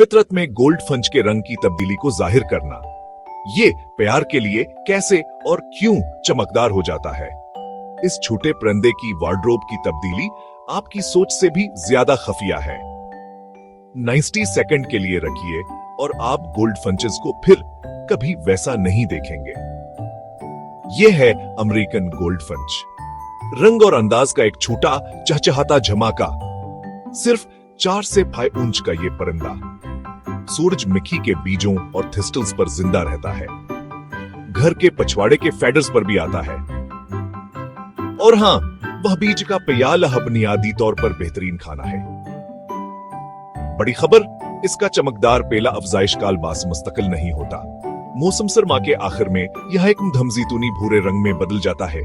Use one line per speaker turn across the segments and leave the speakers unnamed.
फितरत में गोल्ड फंच के रंग की तब्दीली को जाहिर करना, ये प्यार के लिए कैसे और क्यों चमकदार हो जाता है। इस छोटे परिंदे की वार्डरोब की तब्दीली आपकी सोच से भी ज्यादा खफिया है। 90 सेकंड के लिए रखिए और आप गोल्ड फंचेस को फिर कभी वैसा नहीं देखेंगे। यह है अमेरिकन गोल्ड फंच, रंग और अंदाज का एक छोटा चहचहाता धमाका। सिर्फ 4 से 5 इंच का यह परिंदा सूरजमुखी के बीजों और थिस्टल्स पर जिंदा रहता है, घर के पछवाड़े के फेडर्स पर भी आता है। और हां, वह बीज का प्याला बुनियादी तौर पर बेहतरीन खाना है। बड़ी खबर, इसका चमकदार पेला अफजाइश काल बास मुस्तकिल नहीं होता। मौसम सरमा के आखिर में यह एक धमजीतूनी भूरे रंग में बदल जाता है,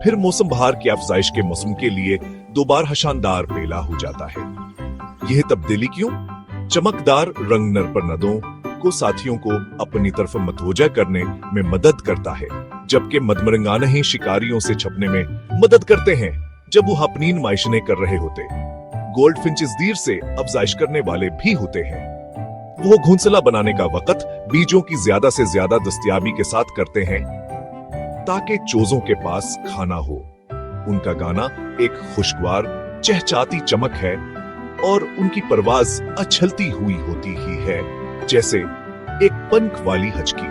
फिर मौसम बहार की अफजाइश के मौसम के लिए दोबारा शानदार पेला हो जाता है। यह तब्दीली क्यों? चमकदार रंग नर परिंदों को साथियों को अपनी तरफ मतवजा करने में मदद करता है, जबकि मदमरंगाने शिकारियों से छपने में मदद करते हैं जब वो अपनी नुमाइशें कर रहे होते। गोल्ड फिंचेस देर से अफजाइश करने वाले भी होते हैं। वो घोंसला बनाने का वक्त बीजों की ज्यादा से ज्यादा दस्तयाबी के साथ करते हैं ताकि चोजों के पास खाना हो। उनका गाना एक खुशगवार चहचहाती चमक है और उनकी परवाज अछलती हुई होती ही है, जैसे एक पंख वाली हचकी।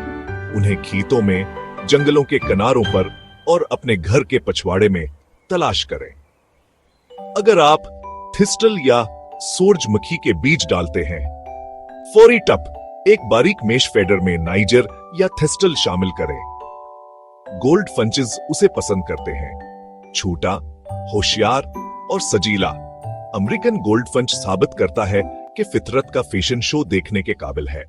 उन्हें खेतों में, जंगलों के किनारों पर और अपने घर के पछवाड़े में तलाश करें। अगर आप थिस्टल या सूरजमुखी के बीज डालते हैं, फौरी टप एक बारीक मेश फेडर में नाइजर या थिस्टल शामिल करें। गोल्ड फंचेस उसे पसंद करते हैं, छोटा, होशियार और सजीला। अमेरिकन गोल्ड फंच साबित करता है कि फितरत का फैशन शो देखने के काबिल है।